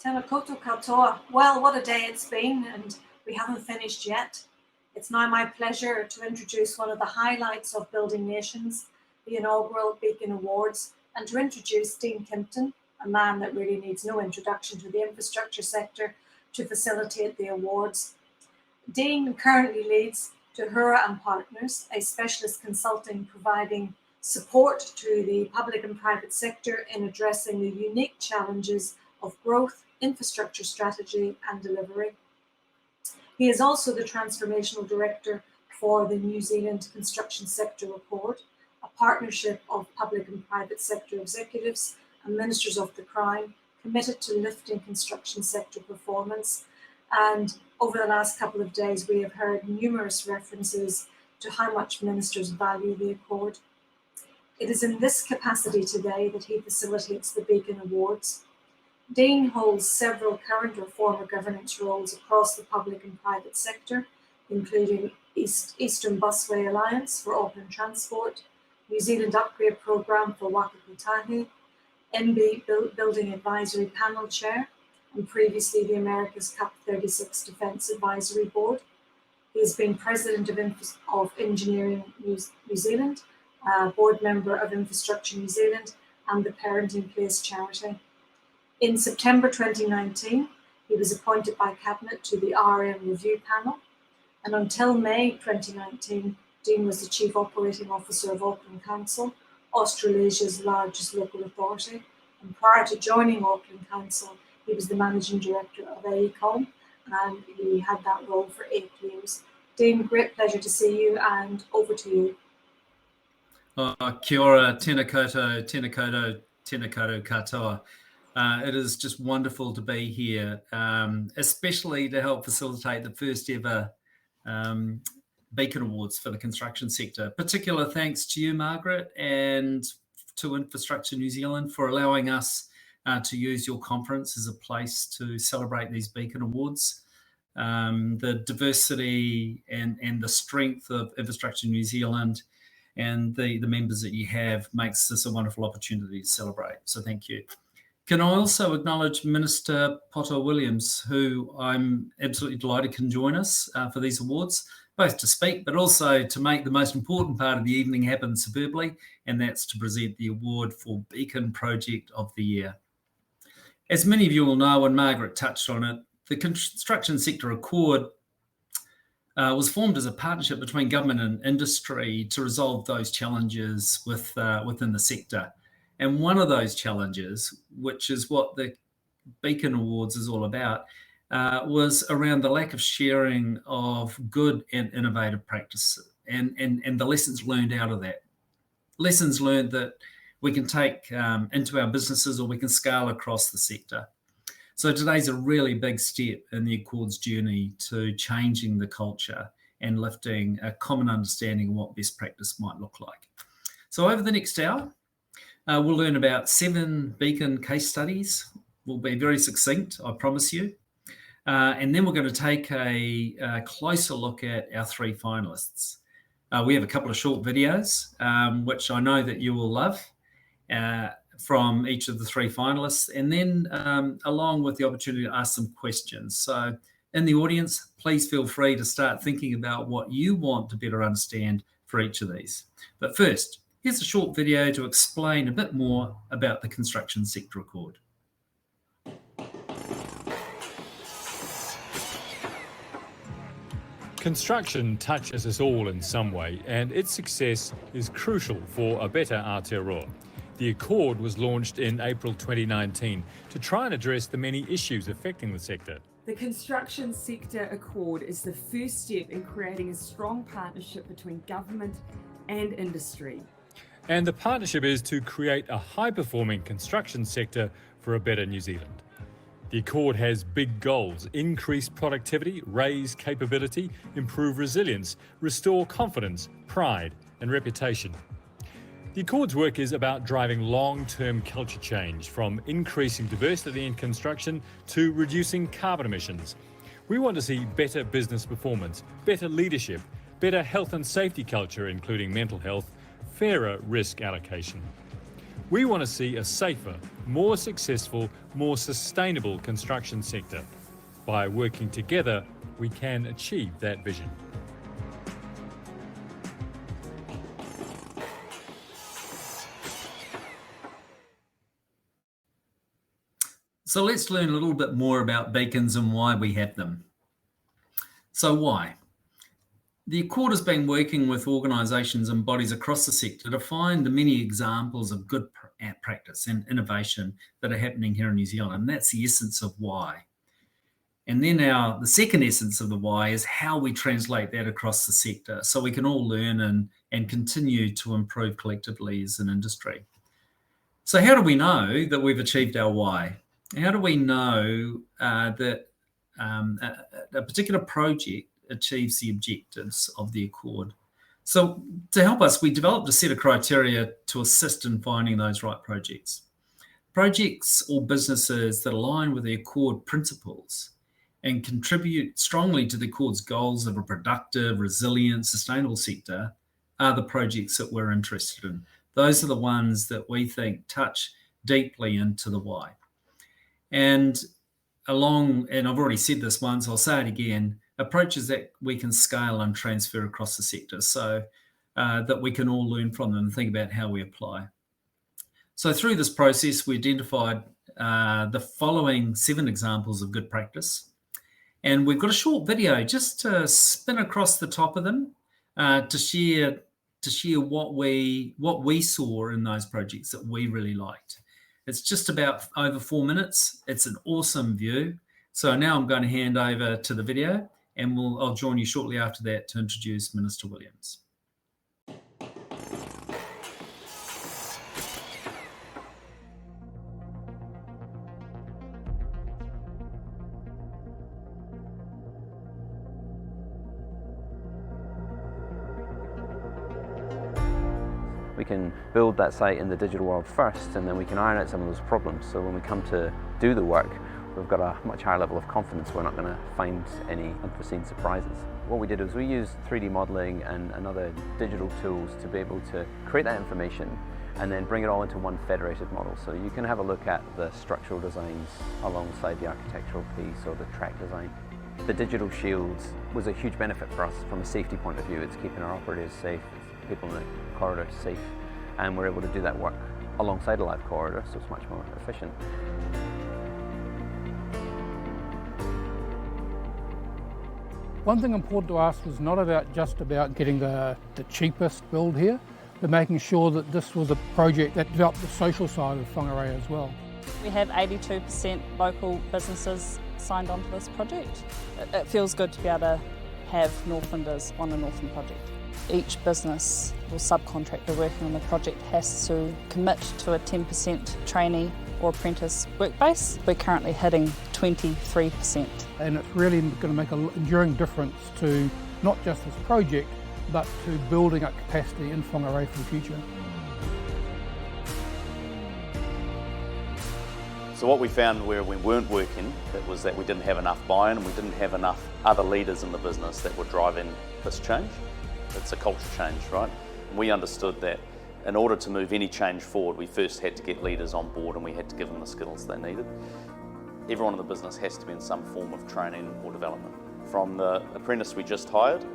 Tēnā koutou katoa. Well, what a day it's been, and we haven't finished yet. It's now my pleasure to introduce one of the highlights of Building Nations, the inaugural Beacon Awards, and to introduce Dean Kimpton, a man that really needs no introduction to the infrastructure sector, to facilitate the awards. Dean currently leads Tuhura and Partners, a specialist consulting providing support to the public and private sector in addressing the unique challenges of growth, infrastructure strategy and delivery. He is also the Transformational Director for the New Zealand Construction Sector Accord, a partnership of public and private sector executives and ministers of the Crown committed to lifting construction sector performance. And over the last couple of days, we have heard numerous references to how much ministers value the Accord. It is in this capacity today that he facilitates the Beacon Awards. Dean holds several current or former governance roles across the public and private sector, including Eastern Busway Alliance for Auckland Transport, New Zealand Upgrade Programme for Waka Kotahi, MB Building Advisory Panel Chair, and previously the America's Cup 36 Defence Advisory Board. He has been President of Engineering New Zealand, Board Member of Infrastructure New Zealand, and the Parenting Place charity. In September 2019, he was appointed by Cabinet to the RM Review Panel, and until May 2019, Dean was the Chief Operating Officer of Auckland Council, Australasia's largest local authority, and prior to joining Auckland Council, he was the Managing Director of AECOM, and he had that role for 8 years. Dean, great pleasure to see you, and over to you. Kia ora, tēnā koutou, tēnā koutou katoa. It is just wonderful to be here, especially to help facilitate the first ever Beacon Awards for the construction sector. Particular thanks to you, Margaret, and to Infrastructure New Zealand for allowing us to use your conference as a place to celebrate these Beacon Awards. The diversity and the strength of Infrastructure New Zealand and the members that you have makes this a wonderful opportunity to celebrate. So thank you. Can I also acknowledge Minister Poto Williams, who I'm absolutely delighted can join us for these awards, both to speak, but also to make the most important part of the evening happen superbly, and that's to present the award for Beacon Project of the Year. As many of you will know, and Margaret touched on it, the Construction Sector Accord was formed as a partnership between government and industry to resolve those challenges within the sector. And one of those challenges, which is what the Beacon Awards is all about, was around the lack of sharing of good and innovative practices and the lessons learned out of that. Lessons learned that we can take into our businesses or we can scale across the sector. So today's a really big step in the Accord's journey to changing the culture and lifting a common understanding of what best practice might look like. So over the next hour, we'll learn about 7 Beacon case studies. We'll be very succinct, I promise you. And then we're going to take a closer look at our 3 finalists. We have a couple of short videos, which I know that you will love, from each of the 3 finalists, and then along with the opportunity to ask some questions. So in the audience, please feel free to start thinking about what you want to better understand for each of these. But first, here's a short video to explain a bit more about the Construction Sector Accord. Construction touches us all in some way, and its success is crucial for a better Aotearoa. The Accord was launched in April 2019 to try and address the many issues affecting the sector. The Construction Sector Accord is the first step in creating a strong partnership between government and industry. And the partnership is to create a high-performing construction sector for a better New Zealand. The Accord has big goals: increase productivity, raise capability, improve resilience, restore confidence, pride and reputation. The Accord's work is about driving long-term culture change, from increasing diversity in construction to reducing carbon emissions. We want to see better business performance, better leadership, better health and safety culture, including mental health, fairer risk allocation. We want to see a safer, more successful, more sustainable construction sector. By working together, we can achieve that vision. So let's learn a little bit more about beacons and why we have them. So why? The Accord has been working with organisations and bodies across the sector to find the many examples of good practice and innovation that are happening here in New Zealand. And that's the essence of why. And then the second essence of the why is how we translate that across the sector so we can all learn and continue to improve collectively as an industry. So how do we know that we've achieved our why? How do we know that a particular project achieves the objectives of the Accord? So to help us, we developed a set of criteria to assist in finding those right projects. Projects or businesses that align with the Accord principles and contribute strongly to the Accord's goals of a productive, resilient, sustainable sector are the projects that we're interested in. Those are the ones that we think touch deeply into the why. And I've already said this once, I'll say it again, approaches that we can scale and transfer across the sector so that we can all learn from them and think about how we apply. So through this process, we identified the following 7 examples of good practice. And we've got a short video just to spin across the top of them to share what we saw in those projects that we really liked. It's just about over 4 minutes. It's an awesome view. So now I'm going to hand over to the video, and I'll join you shortly after that to introduce Minister Williams. We can build that site in the digital world first, and then we can iron out some of those problems. So when we come to do the work, we've got a much higher level of confidence. We're not going to find any unforeseen surprises. What we did was we used 3D modeling and other digital tools to be able to create that information and then bring it all into one federated model. So you can have a look at the structural designs alongside the architectural piece or the track design. The digital shields was a huge benefit for us from a safety point of view. It's keeping our operators safe, people in the corridor safe, and we're able to do that work alongside a live corridor, so it's much more efficient. One thing important to us was not just about getting the cheapest build here, but making sure that this was a project that developed the social side of Whangarei as well. We have 82% local businesses signed on to this project. It feels good to be able to have Northlanders on a Northland project. Each business or subcontractor working on the project has to commit to a 10% trainee or apprentice work base. We're currently hitting 23%. And it's really going to make an enduring difference to not just this project, but to building up capacity in Whangarei for the future. So what we found where we weren't working, it was that we didn't have enough buy-in and we didn't have enough other leaders in the business that were driving this change. It's a culture change, right? And we understood that in order to move any change forward, we first had to get leaders on board and we had to give them the skills they needed. Everyone in the business has to be in some form of training or development. From the apprentice we just hired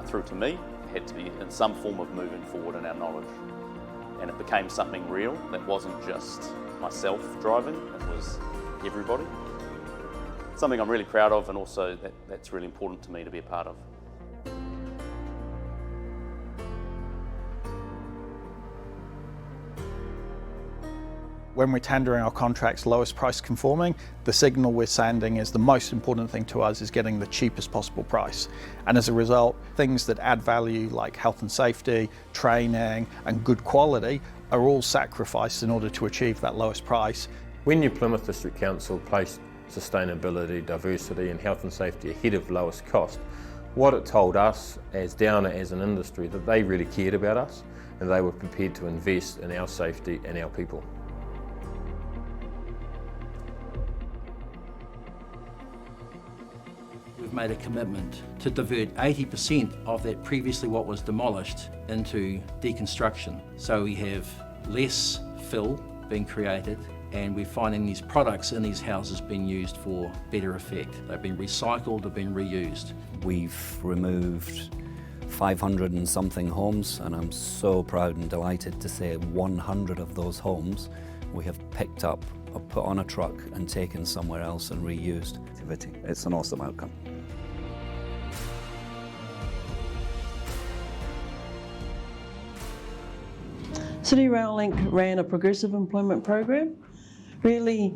through to me, had to be in some form of moving forward in our knowledge. And it became something real that wasn't just myself driving, it was everybody. Something I'm really proud of, and also that's really important to me to be a part of. When we're tendering our contracts lowest price conforming, the signal we're sending is the most important thing to us is getting the cheapest possible price. And as a result, things that add value like health and safety, training and good quality are all sacrificed in order to achieve that lowest price. When New Plymouth District Council placed sustainability, diversity and health and safety ahead of lowest cost, what it told us as Downer as an industry that they really cared about us and they were prepared to invest in our safety and our people. We've made a commitment to divert 80% of that previously what was demolished into deconstruction. So we have less fill being created, and we're finding these products in these houses being used for better effect. They've been recycled, they've been reused. We've removed 500 and something homes, and I'm so proud and delighted to say 100 of those homes we have picked up or put on a truck and taken somewhere else and reused. It's an awesome outcome. City Rail Link ran a progressive employment program, really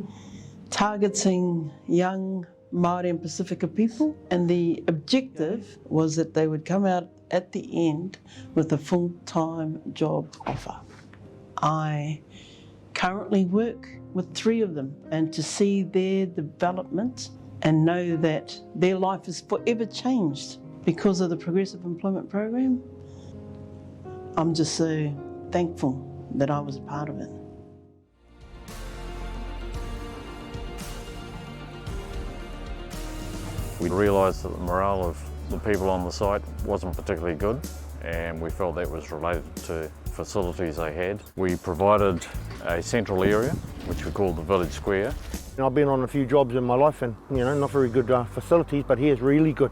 targeting young Māori and Pacifica people, and the objective was that they would come out at the end with a full-time job offer. I currently work with 3 of them, and to see their development and know that their life is forever changed because of the progressive employment program, I'm just so thankful that I was a part of it. We realised that the morale of the people on the site wasn't particularly good, and we felt that was related to facilities they had. We provided a central area, which we called the village square. I've been on a few jobs in my life and, not very good facilities, but here's really good.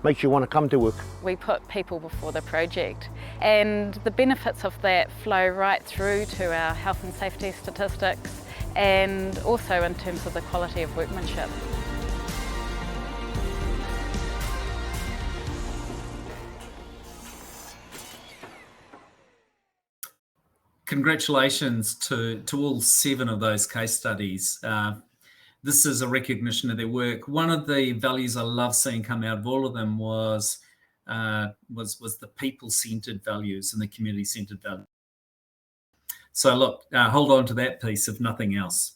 Makes you want to come to work. We put people before the project, and the benefits of that flow right through to our health and safety statistics, and also in terms of the quality of workmanship. Congratulations to all 7 of those case studies. This is a recognition of their work. One of the values I love seeing come out of all of them was the people-centred values and the community-centred values. So look, hold on to that piece, if nothing else,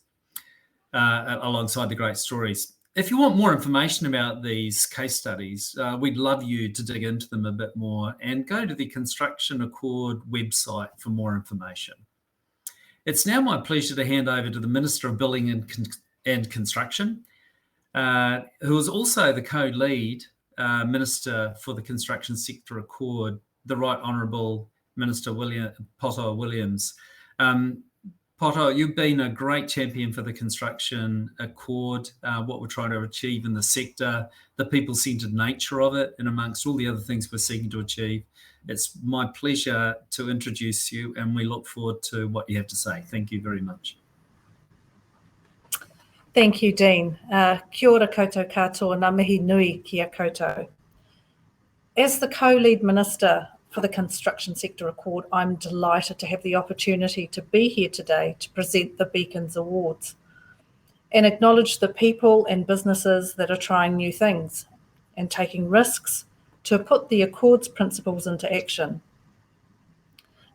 alongside the great stories. If you want more information about these case studies, we'd love you to dig into them a bit more and go to the Construction Accord website for more information. It's now my pleasure to hand over to the Minister of Building and Construction, who is also the co-lead Minister for the Construction Sector Accord, the Right Honourable Minister Poto Williams. Poto, you've been a great champion for the Construction Accord, what we're trying to achieve in the sector, the people-centred nature of it, and amongst all the other things we're seeking to achieve. It's my pleasure to introduce you, and we look forward to what you have to say. Thank you very much. Thank you, Dean. Kia ora koutou katoa, ngā mihi nui kia koutou. As the co-lead Minister for the Construction Sector Accord, I'm delighted to have the opportunity to be here today to present the Beacons Awards and acknowledge the people and businesses that are trying new things and taking risks to put the Accord's principles into action.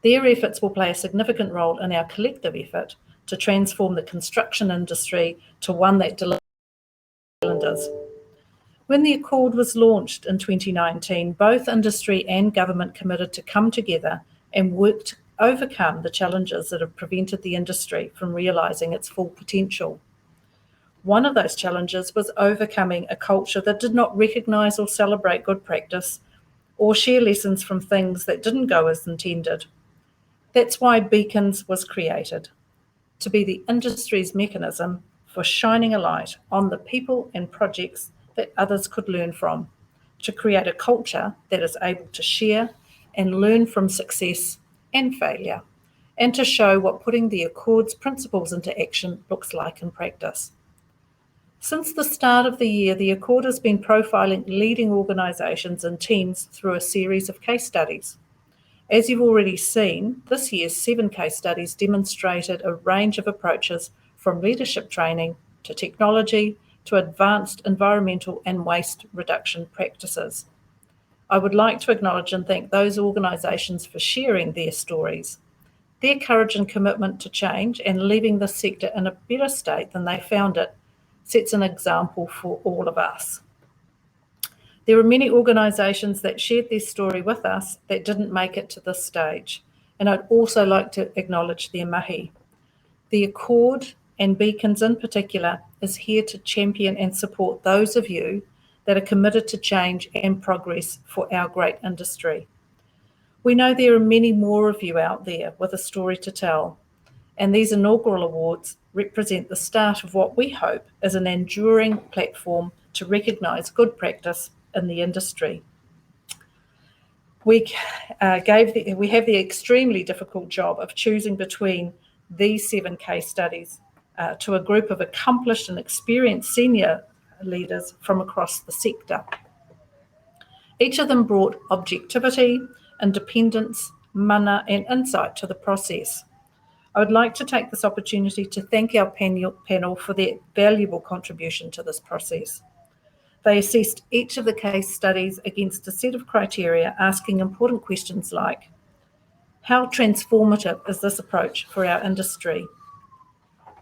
Their efforts will play a significant role in our collective effort to transform the construction industry to one that delivers New Zealanders. When the Accord was launched in 2019, both industry and government committed to come together and work to overcome the challenges that have prevented the industry from realising its full potential. One of those challenges was overcoming a culture that did not recognise or celebrate good practice or share lessons from things that didn't go as intended. That's why Beacons was created, to be the industry's mechanism for shining a light on the people and projects that others could learn from, to create a culture that is able to share and learn from success and failure, and to show what putting the Accord's principles into action looks like in practice. Since the start of the year, the Accord has been profiling leading organisations and teams through a series of case studies. As you've already seen, this year's 7 case studies demonstrated a range of approaches from leadership training to technology to advanced environmental and waste reduction practices. I would like to acknowledge and thank those organisations for sharing their stories. Their courage and commitment to change and leaving the sector in a better state than they found it sets an example for all of us. There are many organisations that shared their story with us that didn't make it to this stage, and I'd also like to acknowledge their mahi. The Accord, and Beacons in particular, is here to champion and support those of you that are committed to change and progress for our great industry. We know there are many more of you out there with a story to tell, and these inaugural awards represent the start of what we hope is an enduring platform to recognise good practice in the industry. We have the extremely difficult job of choosing between these 7 case studies to a group of accomplished and experienced senior leaders from across the sector. Each of them brought objectivity, independence, mana and insight to the process. I would like to take this opportunity to thank our panel for their valuable contribution to this process. They assessed each of the case studies against a set of criteria, asking important questions like, how transformative is this approach for our industry?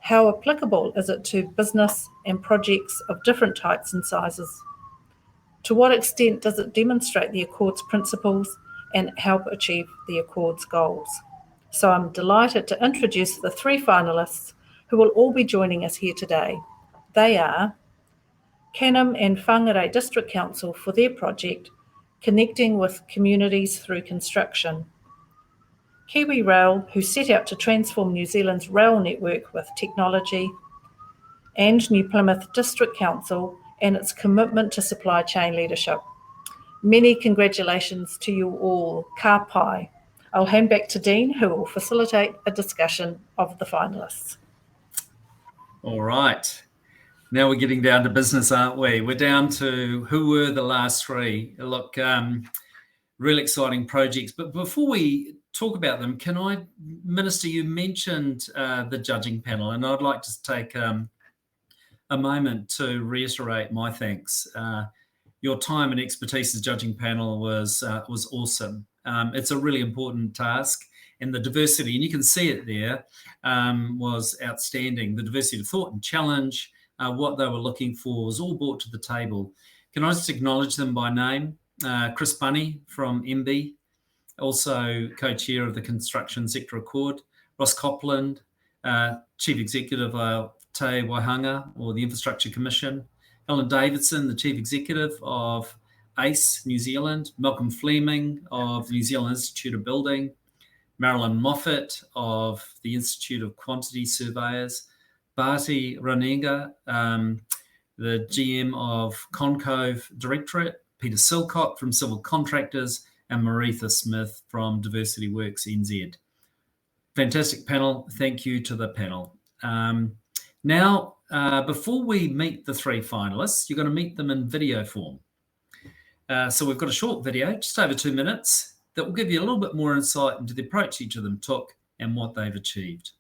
How applicable is it to business and projects of different types and sizes? To what extent does it demonstrate the Accord's principles and help achieve the Accord's goals? So I'm delighted to introduce the 3 finalists who will all be joining us here today. They are Canham and Whangarei District Council for their project, Connecting with Communities Through Construction. Kiwi Rail, who set out to transform New Zealand's rail network with technology, and New Plymouth District Council and its commitment to supply chain leadership. Many congratulations to you all. Ka pai. I'll hand back to Dean, who will facilitate a discussion of the finalists. All right. Now we're getting down to business, aren't we? We're down to who were the last 3. Look, really exciting projects. But before we talk about them, can I, Minister, you mentioned the judging panel, and I'd like to take a moment to reiterate my thanks. Your time and expertise as judging panel was awesome. It's a really important task, and the diversity, and you can see it there, was outstanding. The diversity of thought and challenge, what they were looking for was all brought to the table. Can I just acknowledge them by name? Chris Bunny from MB, also co-chair of the Construction Sector Accord, Ross Copland, Chief Executive of Te Waihanga, or the Infrastructure Commission, Ellen Davidson, the Chief Executive of ACE New Zealand, Malcolm Fleming of the New Zealand Institute of Building, Marilyn Moffat of the Institute of Quantity Surveyors, Bharti Ranenga, the GM of Concove Directorate, Peter Silcock from Civil Contractors, and Maritha Smith from Diversity Works NZ. Fantastic panel. Thank you to the panel. Now, before we meet the 3 finalists, you're going to meet them in video form. So we've got a short video, just over 2 minutes, that will give you a little bit more insight into the approach each of them took and what they've achieved.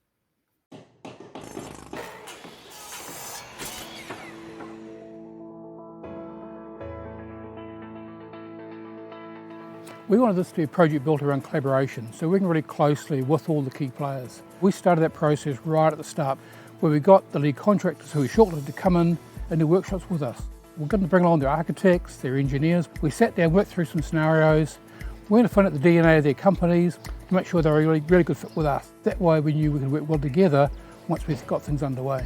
We wanted this to be a project built around collaboration, so working really closely with all the key players. We started that process right at the start, where we got the lead contractors who were shortlisted to come in and do workshops with us. We're going to bring along their architects, their engineers. We sat down, worked through some scenarios. We're going to find out the DNA of their companies to make sure they're a really good fit with us. That way we knew we could work well together once we've got things underway.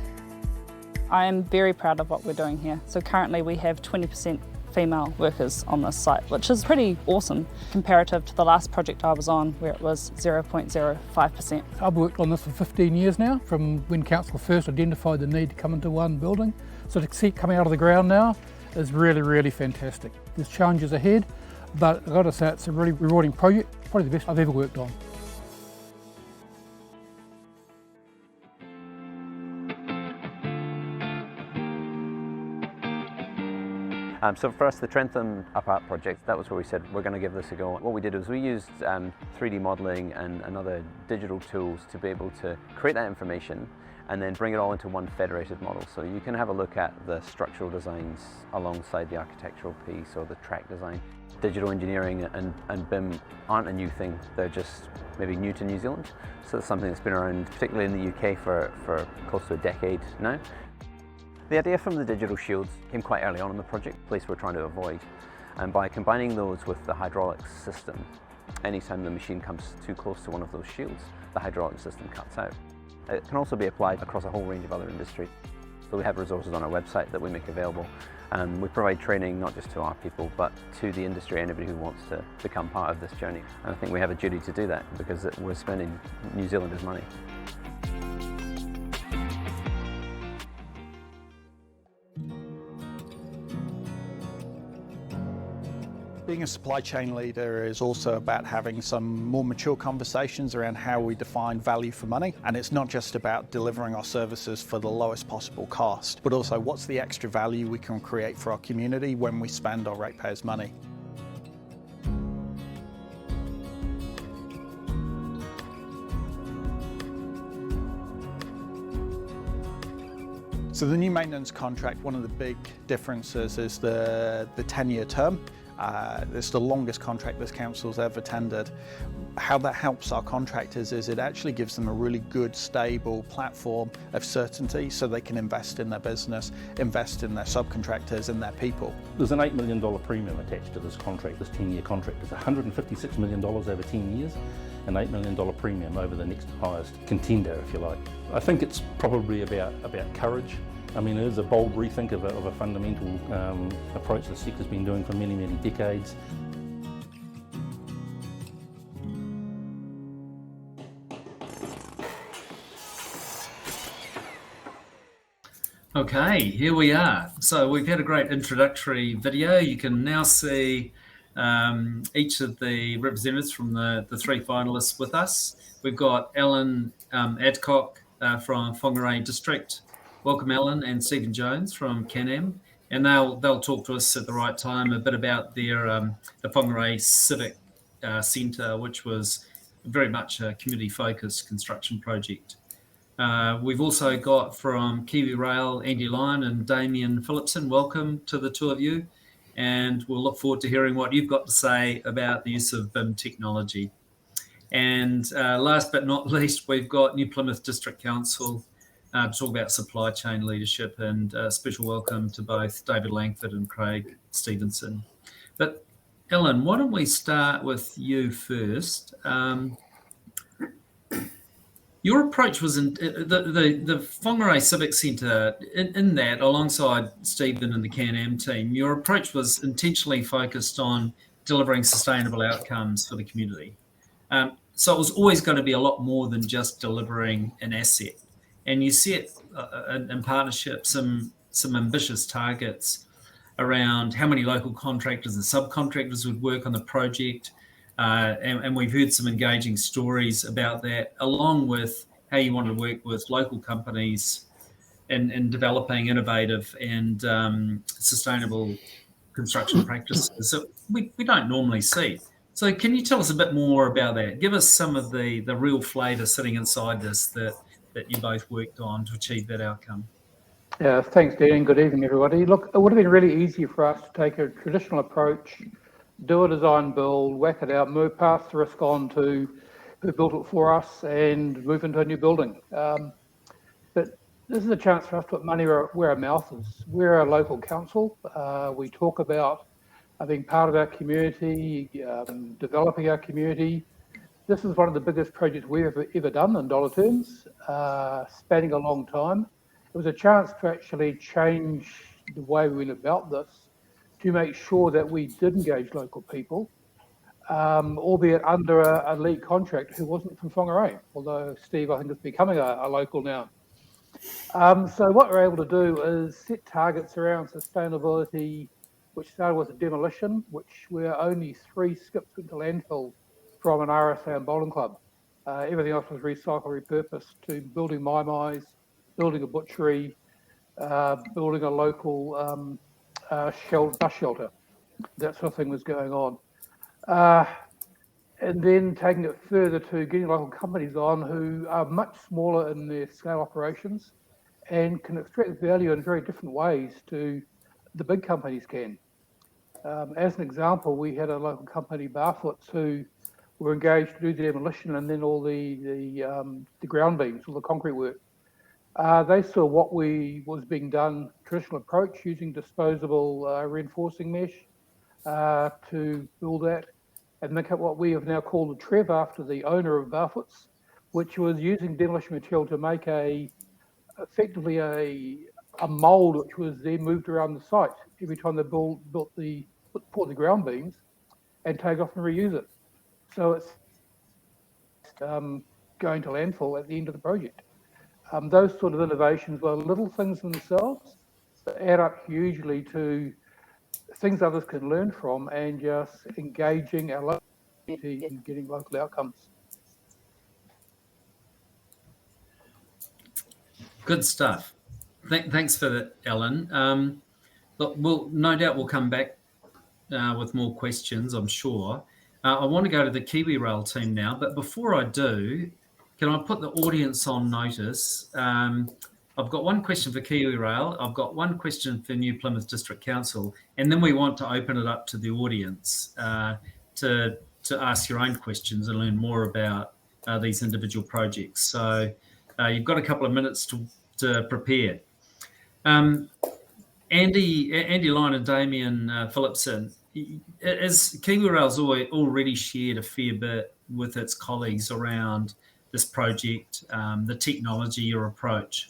I am very proud of what we're doing here. So currently we have 20% female workers on this site, which is pretty awesome comparative to the last project I was on, where it was 0.05%. I've worked on this for 15 years now, from when council first identified the need to come into one building. So to see it coming out of the ground now is really, really fantastic. There's challenges ahead, but I've got to say it's a really rewarding project, probably the best I've ever worked on. So for us, the Trentham Apart project, that was where we said we're going to give this a go. What we did was we used 3D modelling and other digital tools to be able to create that information and then bring it all into one federated model. So you can have a look at the structural designs alongside the architectural piece or the track design. Digital engineering and BIM aren't a new thing, they're just maybe new to New Zealand. So it's something that's been around, particularly in the UK, for close to a decade now. The idea from the digital shields came quite early on in the project, a place we're trying to avoid. And by combining those with the hydraulics system, anytime the machine comes too close to one of those shields, the hydraulic system cuts out. It can also be applied across a whole range of other industries. So we have resources on our website that we make available. And we provide training not just to our people, but to the industry, anybody who wants to become part of this journey. And I think we have a duty to do that because we're spending New Zealanders' money. Being a supply chain leader is also about having some more mature conversations around how we define value for money. And it's not just about delivering our services for the lowest possible cost, but also what's the extra value we can create for our community when we spend our ratepayers' money. So the new maintenance contract, one of the big differences is the 10-year term. It's the longest contract this council's ever tendered. How that helps our contractors is it actually gives them a really good, stable platform of certainty so they can invest in their business, invest in their subcontractors and their people. There's an $8 million premium attached to this contract, this 10-year contract. It's $156 million over 10 years, an $8 million premium over the next highest contender, if you like. I think it's probably about courage. I mean, it is a bold rethink of a fundamental approach the sector's been doing for many, many decades. Okay, here we are. So we've had a great introductory video. You can now see each of the representatives from the three finalists with us. We've got Alan Adcock from Whangarei District. Welcome, Alan, and Stephen Jones from Can-Am. And they'll talk to us at the right time a bit about their the Whangarei Civic Centre, which was very much a community-focused construction project. We've also got from Kiwi Rail, Andy Lyon and Damien Phillipson. Welcome to the two of you. And we'll look forward to hearing what you've got to say about the use of BIM technology. And last but not least, we've got New Plymouth District Council to talk about supply chain leadership, and a special welcome to both David Langford and Craig Stevenson. But Ellen, why don't we start with you first? Your approach was in the Whangarei Civic Centre, in that, alongside Stephen and the Can-Am team, your approach was intentionally focused on delivering sustainable outcomes for the community. So it was always going to be a lot more than just delivering an asset. And you set in partnership some ambitious targets around how many local contractors and subcontractors would work on the project. And we've heard some engaging stories about that, along with how you want to work with local companies in developing innovative and sustainable construction practices that we don't normally see. So can you tell us a bit more about that? Give us some of the real flavour sitting inside this that you both worked on to achieve that outcome. Yeah, thanks, Dan. Good evening, everybody. Look, it would have been really easy for us to take a traditional approach, do a design build, whack it out, move past the risk on to who built it for us and move into a new building. But this is a chance for us to put money where our mouth is. We're a local council. We talk about being part of our community, developing our community. This is one of the biggest projects we've ever done in dollar terms, spanning a long time. It was a chance to actually change the way we went about this to make sure that we did engage local people, albeit under a lead contractor who wasn't from Whangarei, although Steve, I think, is becoming a local now. So what we're able to do is set targets around sustainability, which started with a demolition, which we're only 3 skips into landfill from an RSA and bowling club. Everything else was recycled, repurposed to building mai-mais, building a butchery, building a local bus shelter. That sort of thing was going on. And then taking it further to getting local companies on who are much smaller in their scale operations and can extract value in very different ways to the big companies can. As an example, we had a local company, Barfoots, who were engaged to do the demolition and then all the ground beams, all the concrete work. They saw what was being done, traditional approach, using disposable reinforcing mesh to build that, and make up what we have now called the Trev after the owner of Barfoots, which was using demolition material to make effectively a mould which was then moved around the site every time they poured the ground beams and take off and reuse it. So it's going to landfill at the end of the project. Those sort of innovations were little things themselves, but add up hugely to things others can learn from, and just engaging our local community in getting local outcomes. Good stuff. Thanks for that, Alan. Look, no doubt we'll come back with more questions, I'm sure. I want to go to the KiwiRail team now, but before I do, can I put the audience on notice? I've got one question for KiwiRail, I've got one question for New Plymouth District Council, and then we want to open it up to the audience to ask your own questions and learn more about these individual projects. So you've got a couple of minutes to prepare. Andy Lyon and Damien Phillipson, as KiwiRail's already shared a fair bit with its colleagues around this project, the technology or approach.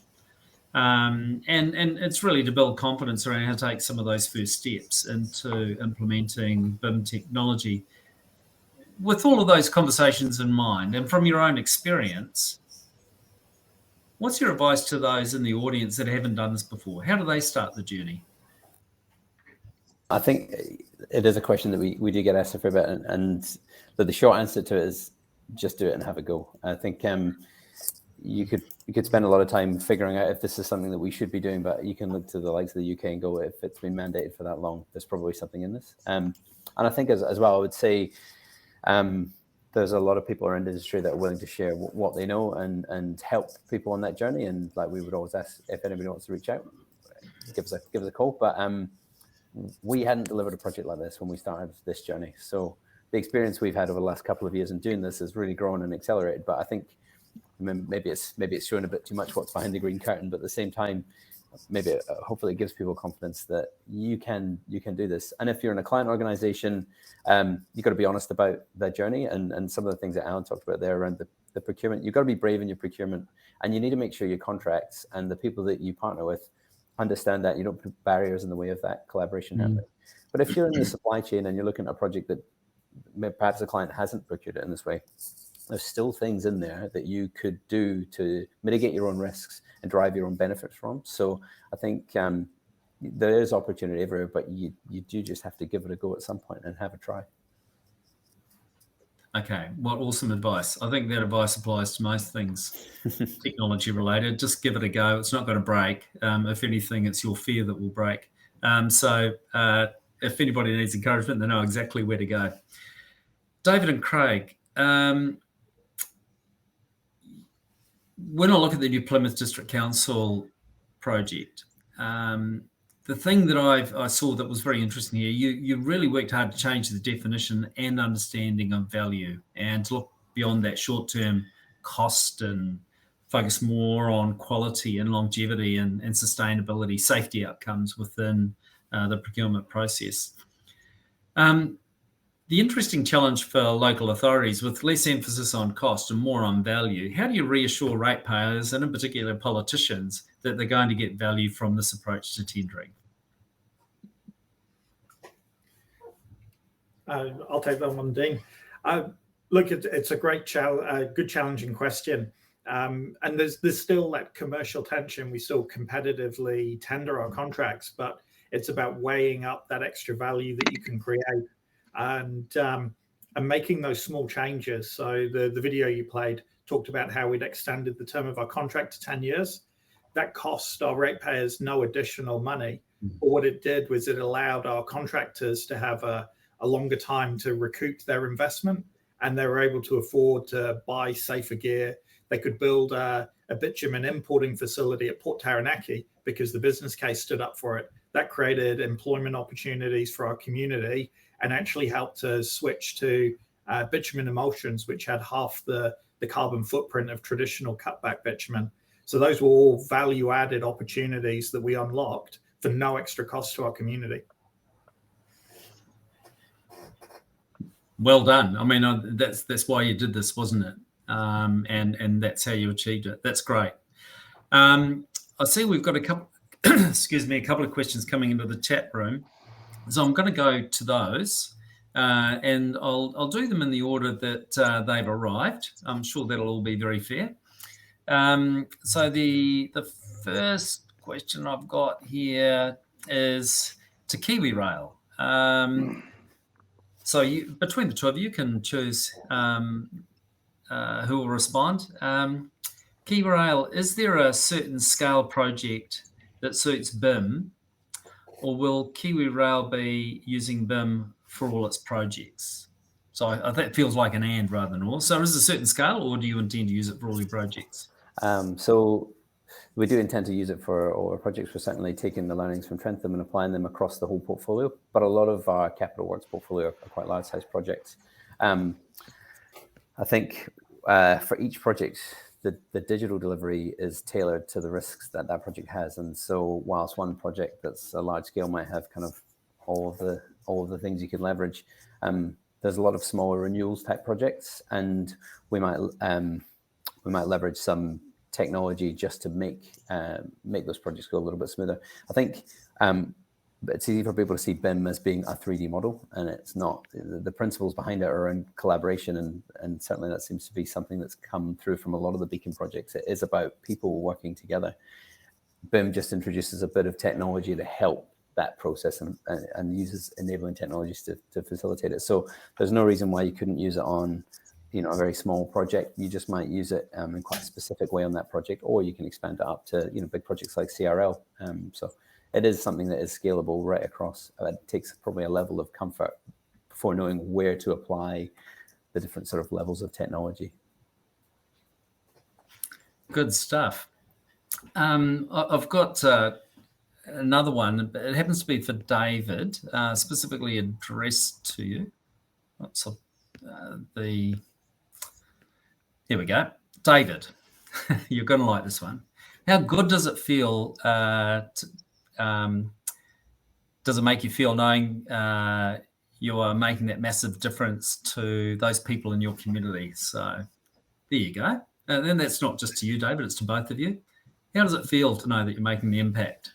And it's really to build confidence around how to take some of those first steps into implementing BIM technology. With all of those conversations in mind, and from your own experience, what's your advice to those in the audience that haven't done this before? How do they start the journey? I think it is a question that we do get asked a fair bit, and the short answer to it is just do it and have a go. I think you could spend a lot of time figuring out if this is something that we should be doing, but you can look to the likes of the UK and go, if it's been mandated for that long, there's probably something in this. And I think as well, I would say there's a lot of people around the industry that are willing to share what they know and help people on that journey. And like we would always ask, if anybody wants to reach out, give us a call. But we hadn't delivered a project like this when we started this journey. So the experience we've had over the last couple of years in doing this has really grown and accelerated. But I think maybe it's showing a bit too much what's behind the green curtain, but at the same time, maybe hopefully it gives people confidence that you can do this. And if you're in a client organization, you've got to be honest about that journey and some of the things that Alan talked about there around the procurement. You've got to be brave in your procurement, and you need to make sure your contracts and the people that you partner with understand that you don't put barriers in the way of that collaboration happening. But if you're in the supply chain and you're looking at a project that perhaps the client hasn't procured it in this way, there's still things in there that you could do to mitigate your own risks and drive your own benefits from. So I think there is opportunity everywhere, but you do just have to give it a go at some point and have a try. Okay, what awesome advice. I think that advice applies to most things technology related. Just give it a go. It's not going to break. If anything, it's your fear that will break. So if anybody needs encouragement, they know exactly where to go. David and Craig, when I look at the New Plymouth District Council project, the thing that I saw that was very interesting here, you really worked hard to change the definition and understanding of value and to look beyond that short-term cost and focus more on quality and longevity and sustainability, safety outcomes within the procurement process. The interesting challenge for local authorities, with less emphasis on cost and more on value, how do you reassure ratepayers and in particular politicians that they're going to get value from this approach to tendering? I'll take that one, Dean. Look, it's a great good challenging question. And there's still that commercial tension. We still competitively tender our contracts, but it's about weighing up that extra value that you can create and making those small changes. So the video you played talked about how we'd extended the term of our contract to 10 years. That cost our ratepayers no additional money. But what it did was it allowed our contractors to have a longer time to recoup their investment, and they were able to afford to buy safer gear. They could build a bitumen importing facility at Port Taranaki because the business case stood up for it. That created employment opportunities for our community and actually helped to switch to bitumen emulsions, which had half the carbon footprint of traditional cutback bitumen. So those were all value-added opportunities that we unlocked for no extra cost to our community. Well done. I mean, that's why you did this, wasn't it? And that's how you achieved it. That's great. I see we've got a couple, a couple of questions coming into the chat room. So I'm going to go to those, and I'll do them in the order that they've arrived. I'm sure that'll all be very fair. So the first question I've got here is to KiwiRail. So between the two of you can choose who will respond. KiwiRail, is there a certain scale project that suits BIM, or will KiwiRail be using BIM for all its projects? So I think it feels like an and rather than or. So is it a certain scale, or do you intend to use it for all your projects? So we do intend to use it for all our projects. We're certainly taking the learnings from Trentham and applying them across the whole portfolio, but a lot of our capital works portfolio are quite large size projects. I think for each project, the digital delivery is tailored to the risks that project has. And so whilst one project that's a large scale might have kind of all of the things you can leverage, there's a lot of smaller renewals type projects, and we might leverage some technology just to make those projects go a little bit smoother. I think it's easy for people to see BIM as being a 3D model, and it's not. The principles behind it are in collaboration, and certainly that seems to be something that's come through from a lot of the Beacon projects. It is about people working together. BIM just introduces a bit of technology to help that process and uses enabling technologies to facilitate it. So there's no reason why you couldn't use it on a very small project. You just might use it in quite a specific way on that project, or you can expand it up to big projects like CRL. So it is something that is scalable right across. It takes probably a level of comfort before knowing where to apply the different sort of levels of technology. Good stuff. I've got another one. It happens to be for David, specifically addressed to you. Here we go. David, you're going to like this one. How good does it feel? Does it make you feel knowing you are making that massive difference to those people in your community? So there you go. And then that's not just to you, David, it's to both of you. How does it feel to know that you're making the impact?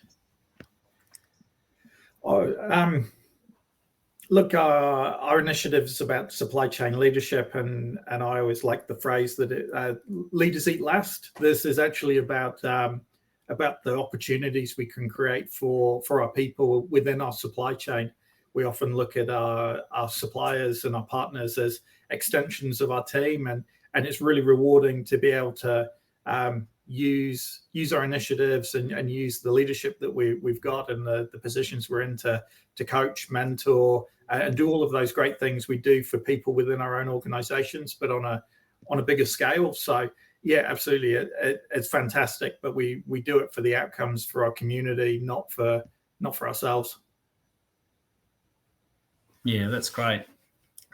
Look, our initiative is about supply chain leadership, and I always like the phrase that leaders eat last. This is actually about the opportunities we can create for our people within our supply chain. We often look at our suppliers and our partners as extensions of our team, and it's really rewarding to be able to use our initiatives and use the leadership that we've got and the positions we're in to coach, mentor, and do all of those great things we do for people within our own organizations, but on a bigger scale. So yeah, absolutely, it's fantastic, but we do it for the outcomes for our community, not for ourselves. Yeah, that's great.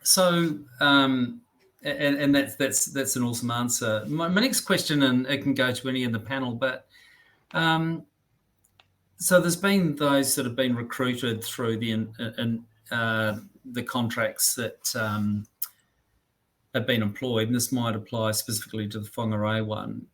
So and that's an awesome answer. My next question, and it can go to any in the panel, but so there's been those that have been recruited through the contracts that have been employed, and this might apply specifically to the Whangarei one.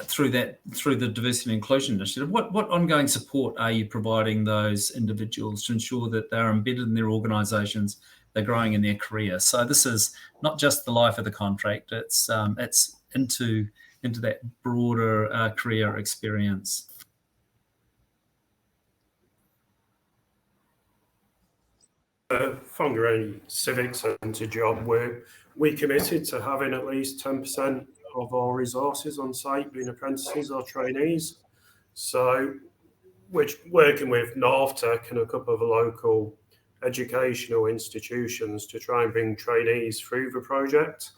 Through the diversity and inclusion initiative, what ongoing support are you providing those individuals to ensure that they're embedded in their organisations, they're growing in their career? So this is not just the life of the contract; it's into that broader career experience. Whangarei Civic Centre job, where we committed to having at least 10% of our resources on site being apprentices or trainees. So we're working with Northtech and a couple of local educational institutions to try and bring trainees through the project.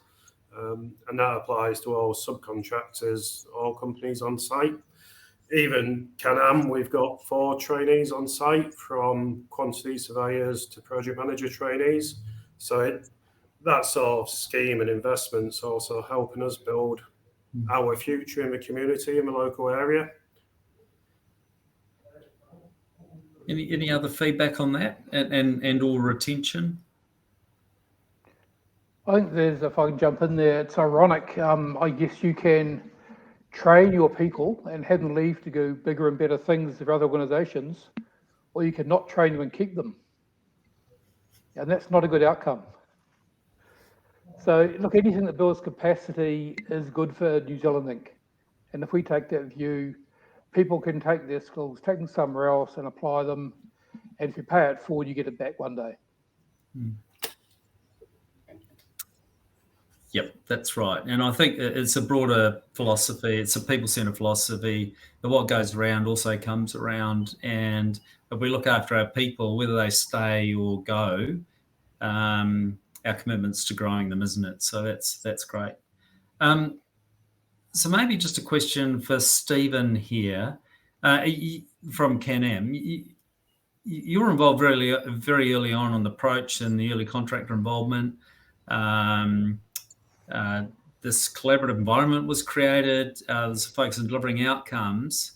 And that applies to all subcontractors, all companies on site. Even Can-Am, we've got 4 trainees on site, from quantity surveyors to project manager trainees. So that sort of scheme and investment's also helping us build our future in the community, in the local area. Any other feedback on that, and or retention? I think if I can jump in there, it's ironic. I guess you can train your people and have them leave to go bigger and better things for other organisations, or you can not train them and keep them. And that's not a good outcome. So look, anything that builds capacity is good for New Zealand Inc. And if we take that view, people can take their skills, take them somewhere else and apply them. and if you pay it forward, you get it back one day. Yep, that's right. And I think it's a broader philosophy. It's a people-centered philosophy that what goes around also comes around. And if we look after our people, whether they stay or go, our commitment's to growing them, isn't it? So that's great. So maybe just a question for Stephen here from Can-Am. You were involved very early on the approach and the early contractor involvement. This collaborative environment was created. There's a focus on delivering outcomes.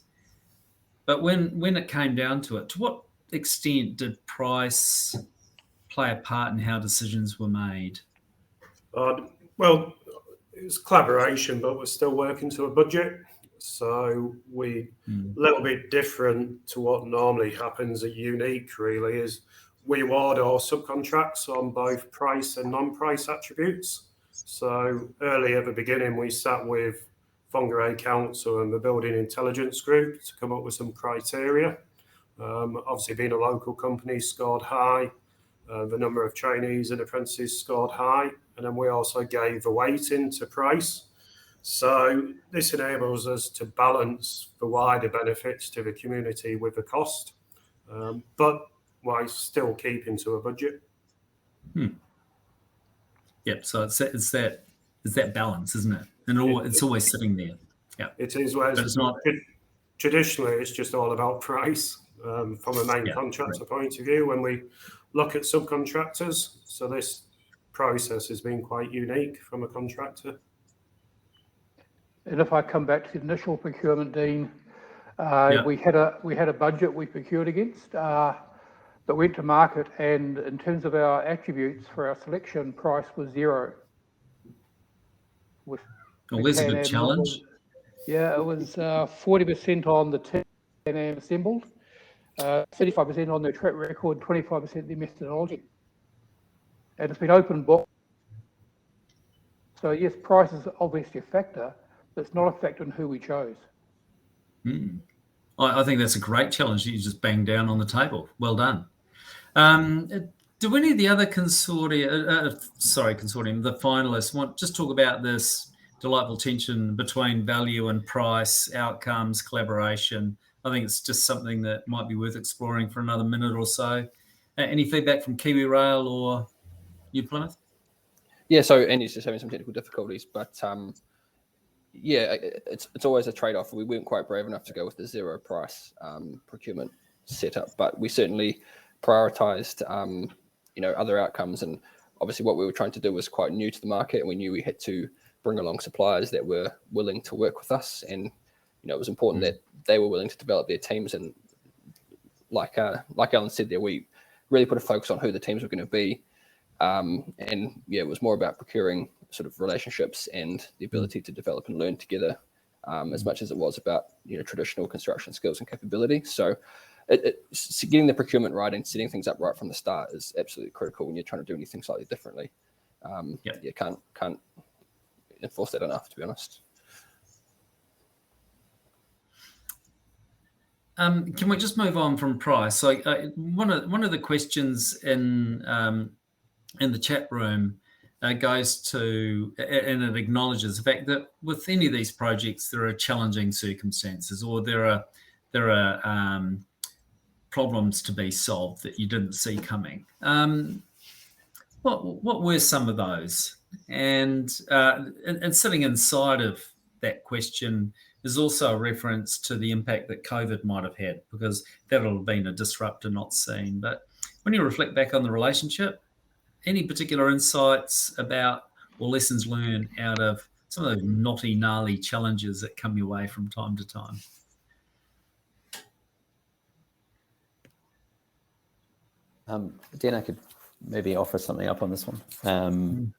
But when it came down to it, to what extent did price play a part in how decisions were made? Well, it was collaboration, but we're still working to a budget. So we a little bit different to what normally happens at Unique, really, is we award our subcontracts on both price and non-price attributes. So early at the beginning, we sat with Whangarei Council and the Building Intelligence Group to come up with some criteria. Obviously, being a local company, scored high. The number of trainees and apprentices scored high. And then we also gave a weighting to price. So this enables us to balance the wider benefits to the community with the cost, but while still keeping to a budget. Yep. So it's that balance, isn't it? And it's always sitting there. Yeah. It is. Whereas it's not. Traditionally, it's just all about price from a main contractor point of view. When we look at subcontractors, so this process has been quite unique from a contractor. And if I come back to the initial procurement, Dean, we had a budget we procured against, but went to market, and in terms of our attributes for our selection, price was zero. There's a good challenge. Yeah, it was 40% on the Can-Am assembled, 35% on their track record, 25% their methodology. And it's been open book. So yes, price is obviously a factor, but it's not a factor in who we chose. I think that's a great challenge that you just banged down on the table. Well done. Do any of the other consortium, the finalists, want just talk about this delightful tension between value and price, outcomes, collaboration? I think it's just something that might be worth exploring for another minute or so. Any feedback from Kiwi Rail or New Plymouth? Yeah, so Andy's just having some technical difficulties, but yeah, it's always a trade-off. We weren't quite brave enough to go with the zero price procurement setup, but we certainly prioritised, other outcomes. And obviously, what we were trying to do was quite new to the market, and we knew we had to bring along suppliers that were willing to work with us, and it was important that they were willing to develop their teams. And like Alan said there, we really put a focus on who the teams were going to be. And yeah, it was more about procuring sort of relationships and the ability to develop and learn together, as much as it was about traditional construction skills and capability. So getting the procurement right and setting things up right from the start is absolutely critical when you're trying to do anything slightly differently. You can't enforce that enough, to be honest. Can we just move on from price? So one of the questions in the chat room goes to, and it acknowledges the fact that with any of these projects, there are challenging circumstances, or there are problems to be solved that you didn't see coming. What were some of those? And sitting inside of that question is also a reference to the impact that COVID might have had, because that'll have been a disruptor not seen. But when you reflect back on the relationship, any particular insights about or lessons learned out of some of those knotty, gnarly challenges that come your way from time to time? Dan, I could maybe offer something up on this one.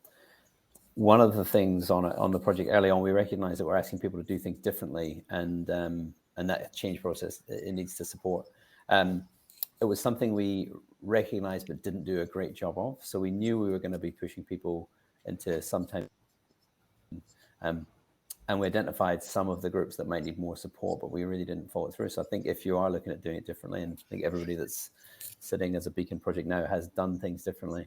One of the things on the project early on, we recognised that we're asking people to do things differently, and that change process it needs to support. It was something we recognised but didn't do a great job of. So we knew we were going to be pushing people into sometimes and we identified some of the groups that might need more support, but we really didn't follow it through. So I think if you are looking at doing it differently, and I think everybody that's sitting as a Beacon project now has done things differently,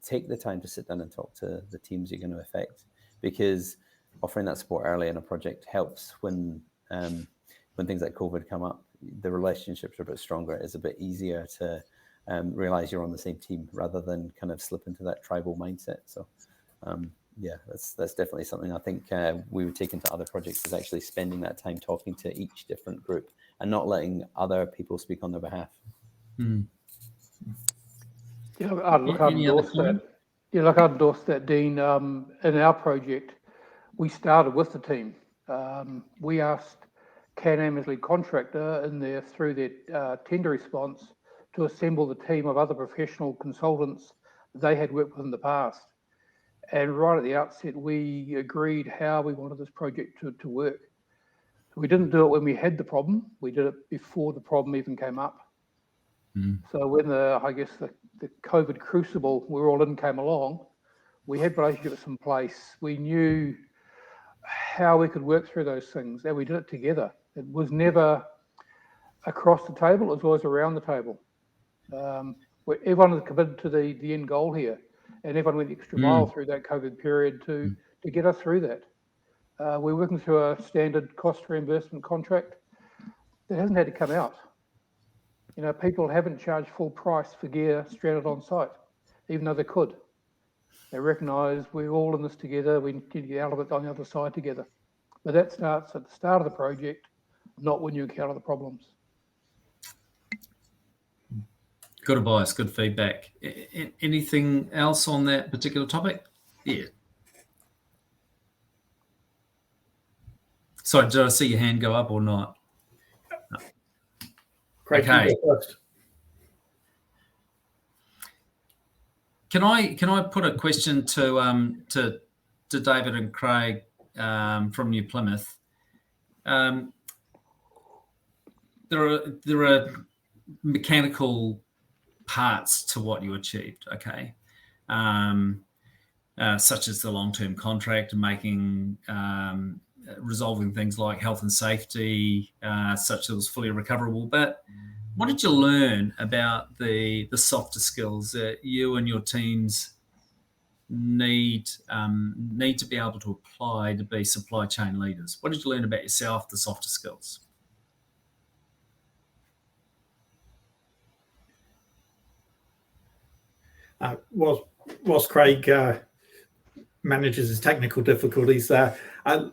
take the time to sit down and talk to the teams you're going to affect, because offering that support early in a project helps when things like COVID come up. The relationships are a bit stronger. It's a bit easier to realize you're on the same team rather than kind of slip into that tribal mindset. So yeah, that's definitely something I think we would take into other projects, is actually spending that time talking to each different group and not letting other people speak on their behalf. Yeah, I'd endorse that. Yeah, look, I'd endorse that, Dean. In our project, we started with the team. We asked Can-Am as lead contractor through their tender response to assemble the team of other professional consultants they had worked with in the past. And right at the outset, we agreed how we wanted this project to work. We didn't do it when we had the problem. We did it before the problem even came up. So when the COVID crucible we're all in came along, we had relationships in place. We knew how we could work through those things, and we did it together. It was never across the table, it was always around the table. Where everyone was committed to the end goal here, and everyone went the extra mile through that COVID period to get us through that. We're working through a standard cost reimbursement contract that hasn't had to come out. You know, people haven't charged full price for gear stranded on site, even though they could. They recognise we're all in this together, we need to get out of it on the other side together. But that starts at the start of the project, not when you encounter the problems. Good advice, good feedback. Anything else on that particular topic? Yeah. Sorry, did I see your hand go up or not? No. Craig, okay. You go first. Can I put a question to David and Craig from New Plymouth? There are mechanical parts to what you achieved, okay? Such as the long-term contract and making resolving things like health and safety, such that it was fully recoverable. But what did you learn about the softer skills that you and your teams need to be able to apply to be supply chain leaders? What did you learn about yourself, the softer skills? Whilst Craig manages his technical difficulties there,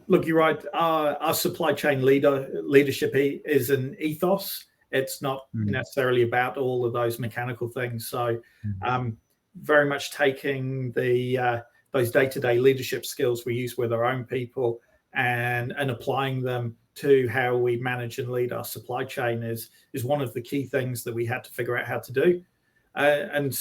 look, you're right. Our supply chain leadership is an ethos. It's not necessarily about all of those mechanical things. So very much taking those day-to-day leadership skills we use with our own people and applying them to how we manage and lead our supply chain is one of the key things that we had to figure out how to do. And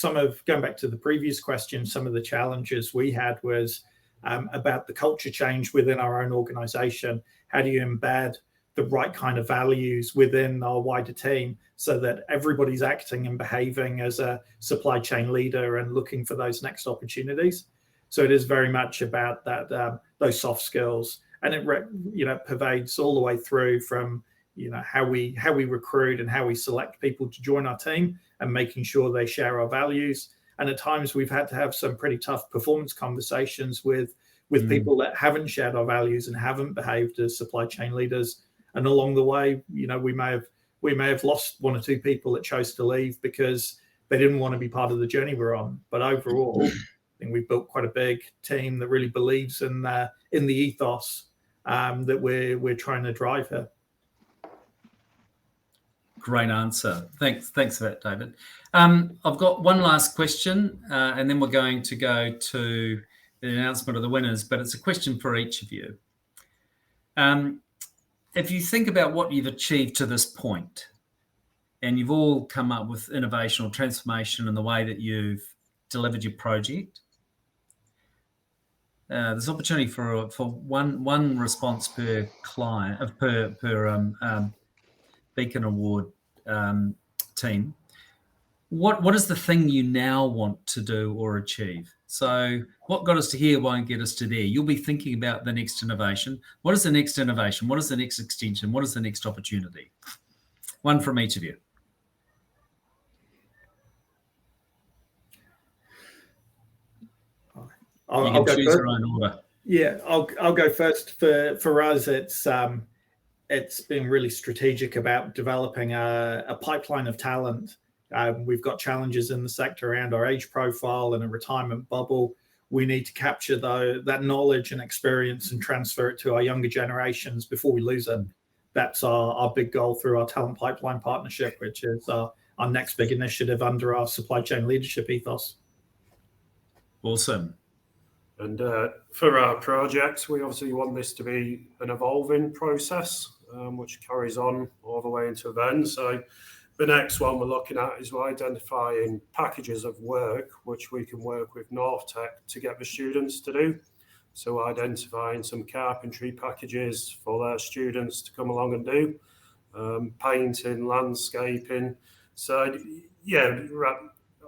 going back to the previous question, some of the challenges we had was about the culture change within our own organization. How do you embed the right kind of values within our wider team so that everybody's acting and behaving as a supply chain leader and looking for those next opportunities? So it is very much about that those soft skills, and it pervades all the way through from how we recruit and how we select people to join our team and making sure they share our values. And at times we've had to have some pretty tough performance conversations with people that haven't shared our values and haven't behaved as supply chain leaders. And along the way, we may have lost one or two people that chose to leave because they didn't want to be part of the journey we're on. But overall, I think we've built quite a big team that really believes in the ethos that we're trying to drive here. Great answer. Thanks for that, David. I've got one last question, and then we're going to go to the announcement of the winners, but it's a question for each of you. If you think about what you've achieved to this point, and you've all come up with innovation or transformation in the way that you've delivered your project, there's opportunity for one response per client, per Beacon Award team. What is the thing you now want to do or achieve? So what got us to here won't get us to there. You'll be thinking about the next innovation. What is the next innovation? What is the next extension? What is the next opportunity? One from each of you. I'll You can go choose first. your own order. Yeah, I'll go first. For us, it's been really strategic about developing a pipeline of talent. We've got challenges in the sector around our age profile and a retirement bubble. We need to capture that knowledge and experience and transfer it to our younger generations before we lose it. That's our big goal through our talent pipeline partnership, which is our next big initiative under our supply chain leadership ethos. Awesome. And for our projects, we obviously want this to be an evolving process, which carries on all the way into then. So the next one we're looking at is we're identifying packages of work which we can work with Northtec to get the students to do. So identifying some carpentry packages for their students to come along and do, painting, landscaping. So yeah,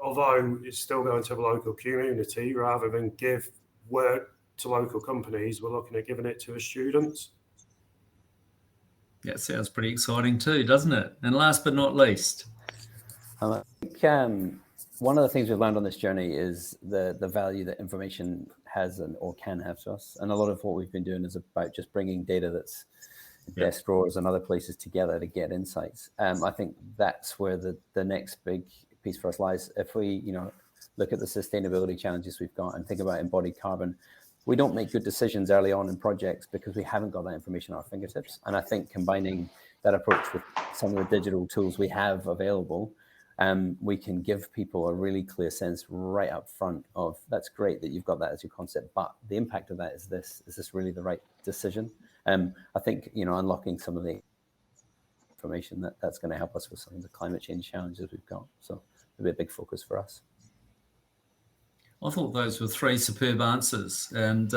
although it's still going to the local community, rather than give work to local companies, we're looking at giving it to the students. That sounds pretty exciting too, doesn't it? And last but not least, I think one of the things we've learned on this journey is the value that information has or can have to us. And a lot of what we've been doing is about just bringing data that's desk drawers and other places together to get insights. I think that's where the next big piece for us lies. If we, look at the sustainability challenges we've got and think about embodied carbon, we don't make good decisions early on in projects because we haven't got that information at our fingertips. And I think combining that approach with some of the digital tools we have available, we can give people a really clear sense right up front of, that's great that you've got that as your concept, but the impact of that is this really the right decision? I think, unlocking some of the information that's going to help us with some of the climate change challenges we've got. So it'll be a big focus for us. I thought those were three superb answers, and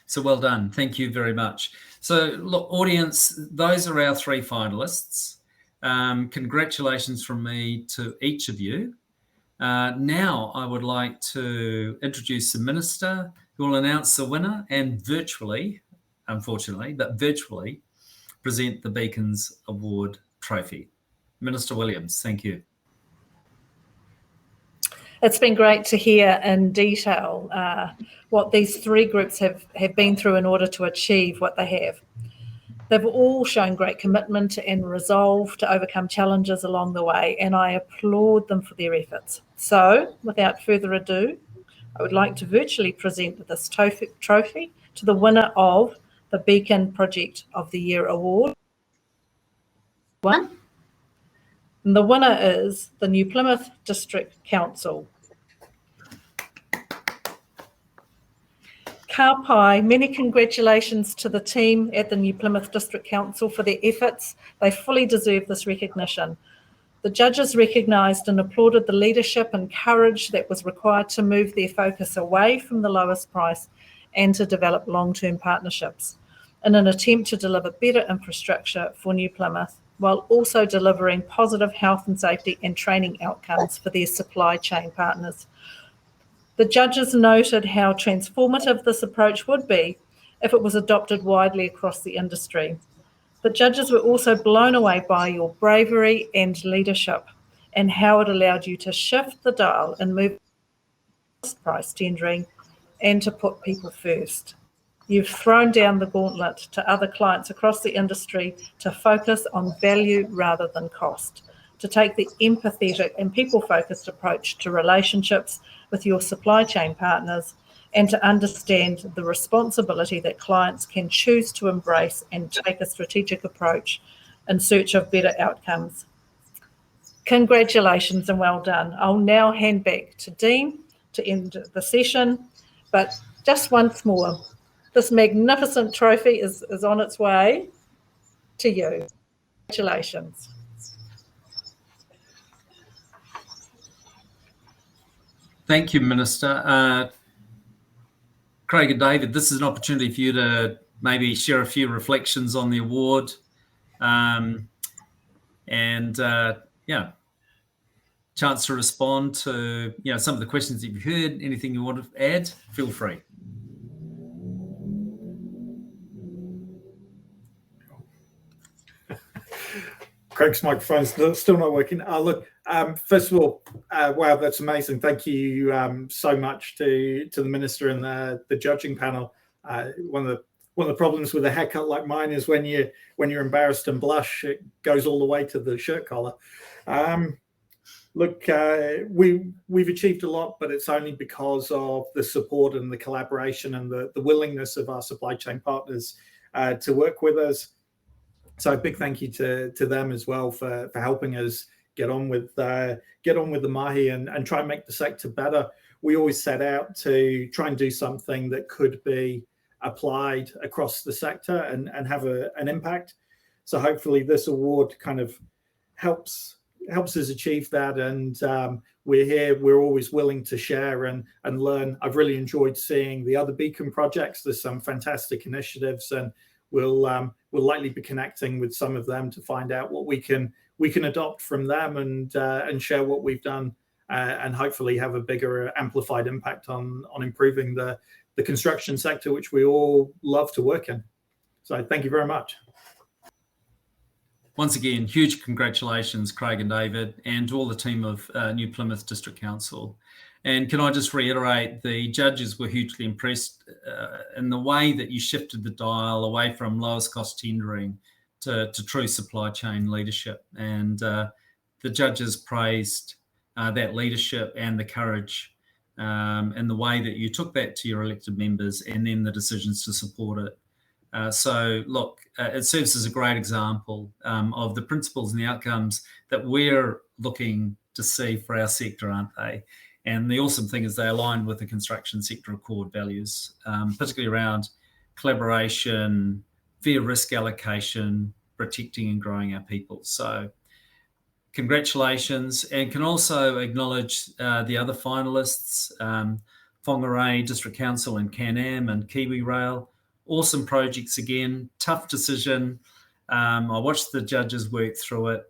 so well done. Thank you very much. So look, audience, those are our three finalists. Congratulations from me to each of you. Now I would like to introduce the Minister, who will announce the winner and virtually, unfortunately, but virtually present the Beacons Award trophy. Minister Williams, thank you. It's been great to hear in detail what these three groups have been through in order to achieve what they have. They've all shown great commitment and resolve to overcome challenges along the way, and I applaud them for their efforts. So, without further ado, I would like to virtually present this trophy to the winner of the Beacon Project of the Year Award. And the winner is the New Plymouth District Council. Ka pai, many congratulations to the team at the New Plymouth District Council for their efforts. They fully deserve this recognition. The judges recognised and applauded the leadership and courage that was required to move their focus away from the lowest price and to develop long-term partnerships in an attempt to deliver better infrastructure for New Plymouth, while also delivering positive health and safety and training outcomes for their supply chain partners. The judges noted how transformative this approach would be if it was adopted widely across the industry. The judges were also blown away by your bravery and leadership and how it allowed you to shift the dial and move price tendering and to put people first. You've thrown down the gauntlet to other clients across the industry to focus on value rather than cost, to take the empathetic and people-focused approach to relationships with your supply chain partners, and to understand the responsibility that clients can choose to embrace and take a strategic approach in search of better outcomes. Congratulations and well done. I'll now hand back to Dean to end the session, but just once more, this magnificent trophy is on its way to you. Congratulations. Thank you, Minister. Craig and David, this is an opportunity for you to maybe share a few reflections on the award. Yeah, chance to respond to some of the questions that you've heard. Anything you want to add, feel free. Craig's microphone's still not working. Look, first of all, wow, that's amazing. Thank you so much to the Minister and the judging panel. One of the problems with a haircut like mine is when you're embarrassed and blush, it goes all the way to the shirt collar. Look, we've achieved a lot, but it's only because of the support and the collaboration and the willingness of our supply chain partners to work with us. So a big thank you to them as well for helping us get on with the mahi and try and make the sector better. We always set out to try and do something that could be applied across the sector and have an impact. So hopefully this award kind of helps us achieve that. And we're here, we're always willing to share and learn. I've really enjoyed seeing the other Beacon projects. There's some fantastic initiatives, and we'll likely be connecting with some of them to find out what we can adopt from them and share what we've done and hopefully have a bigger amplified impact on improving the construction sector, which we all love to work in. So thank you very much. Once again, huge congratulations, Craig and David, and to all the team of New Plymouth District Council. And can I just reiterate, the judges were hugely impressed in the way that you shifted the dial away from lowest cost tendering to true supply chain leadership. And the judges praised that leadership and the courage and the way that you took that to your elected members and then the decisions to support it. So look, it serves as a great example of the principles and the outcomes that we're looking to see for our sector, aren't they? And the awesome thing is they align with the construction sector accord values, particularly around collaboration, fair risk allocation, protecting and growing our people. So congratulations, and can also acknowledge the other finalists, Whangarei District Council and Can-Am and Kiwi Rail. Awesome projects again, tough decision. I watched the judges work through it.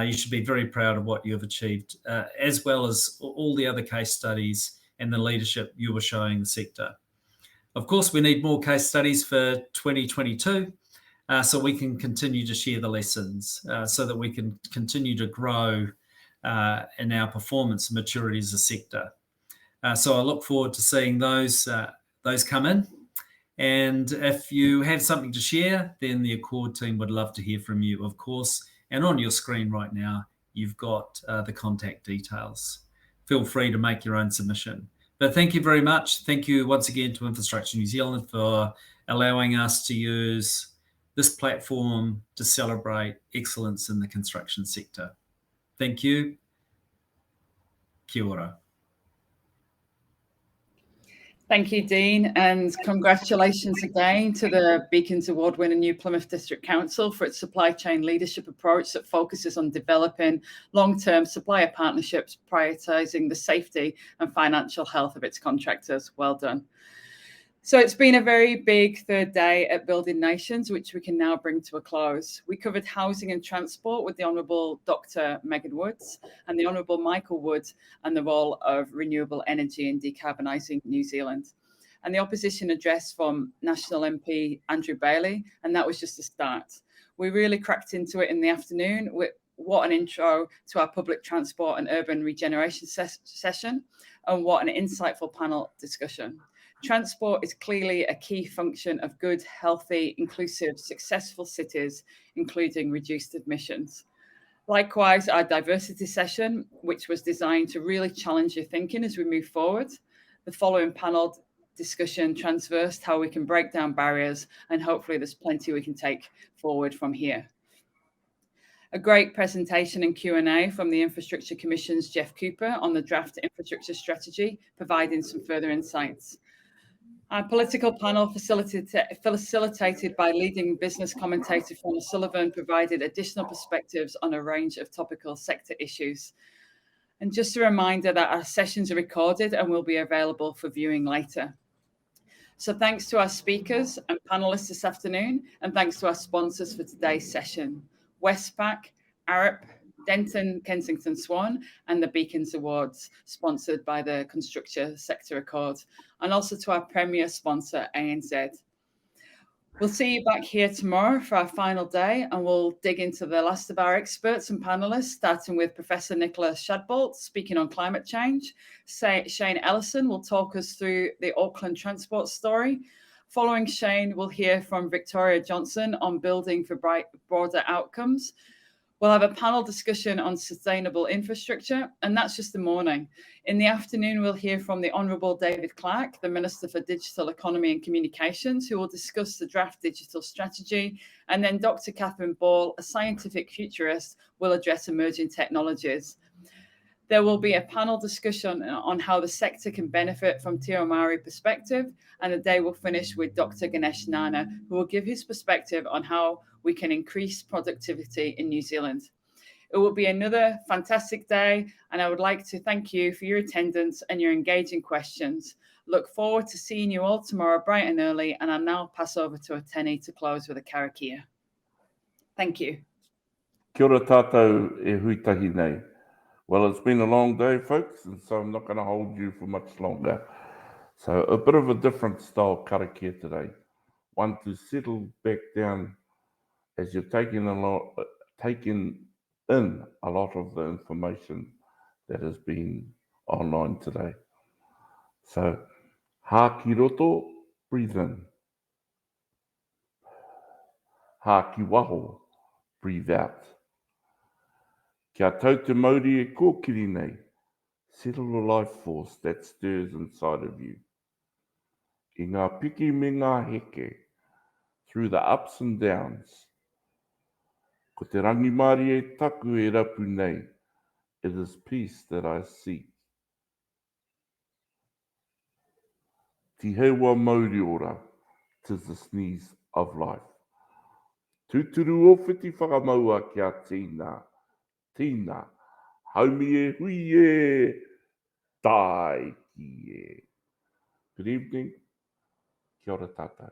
You should be very proud of what you've achieved, as well as all the other case studies and the leadership you were showing the sector. Of course, we need more case studies for 2022, so we can continue to share the lessons, so that we can continue to grow in our performance and maturity as a sector. So I look forward to seeing those come in. And if you have something to share, then the Accord team would love to hear from you, of course. And on your screen right now, you've got the contact details. Feel free to make your own submission. But thank you very much. Thank you once again to Infrastructure New Zealand for allowing us to use this platform to celebrate excellence in the construction sector. Thank you. Kia ora. Thank you, Dean, and congratulations again to the Beacons Award-winning New Plymouth District Council for its supply chain leadership approach that focuses on developing long-term supplier partnerships, prioritising the safety and financial health of its contractors. Well done. So it's been a very big third day at Building Nations, which we can now bring to a close. We covered housing and transport with the Honourable Dr. Megan Woods and the Honourable Michael Woods and the role of renewable energy in decarbonising New Zealand. And the opposition address from National MP Andrew Bailey, and that was just a start. We really cracked into it in the afternoon. What an intro to our public transport and urban regeneration session, and what an insightful panel discussion. Transport is clearly a key function of good, healthy, inclusive, successful cities, including reduced emissions. Likewise, our diversity session, which was designed to really challenge your thinking as we move forward. The following panel discussion transversed how we can break down barriers, and hopefully there's plenty we can take forward from here. A great presentation and Q&A from the Infrastructure Commission's Jeff Cooper on the draft infrastructure strategy, providing some further insights. Our political panel, facilitated by leading business commentator Fiona Sullivan, provided additional perspectives on a range of topical sector issues. And just a reminder that our sessions are recorded and will be available for viewing later. So thanks to our speakers and panelists this afternoon, and thanks to our sponsors for today's session, Westpac, Arup, Denton Kensington Swan and the Beacons Awards, sponsored by the Construction Sector Accord, and also to our premier sponsor, ANZ. We'll see you back here tomorrow for our final day, and we'll dig into the last of our experts and panelists, starting with Professor Nicola Shadbolt, speaking on climate change. Shane Ellison will talk us through the Auckland transport story. Following Shane, we'll hear from Victoria Johnson on building for broader outcomes. We'll have a panel discussion on sustainable infrastructure, and that's just the morning. In the afternoon, we'll hear from the Honourable David Clark, the Minister for Digital Economy and Communications, who will discuss the draft digital strategy. And then Dr. Catherine Ball, a scientific futurist, will address emerging technologies. There will be a panel discussion on how the sector can benefit from Te Maori perspective, and the day will finish with Dr. Ganesh Nana, who will give his perspective on how we can increase productivity in New Zealand. It will be another fantastic day, and I would like to thank you for your attendance and your engaging questions. Look forward to seeing you all tomorrow bright and early, and I'll now pass over to Ateni to close with a karakia. Thank you. Kia ora tātou e huitahi nei. Well, it's been a long day, folks, and so I'm not going to hold you for much longer. So a bit of a different style karakia today. One to settle back down as you're taking in a lot of the information that has been online today. So, ha ki roto, breathe in. Ha ki waho, breathe out. Kia tau te mauri e kōkiri nei, settle the life force that stirs inside of you. I ngā piki me ngā heke, through the ups and downs. Ko te rangimāri e taku e rapu nei, it is peace that I seek. Ti hewa mauri ora, 'tis the sneeze of life. Tūturu o whiti whakamaua kia tīna. Tīna, haumi e hui e, tai ki e. Good evening, kia ora tātou.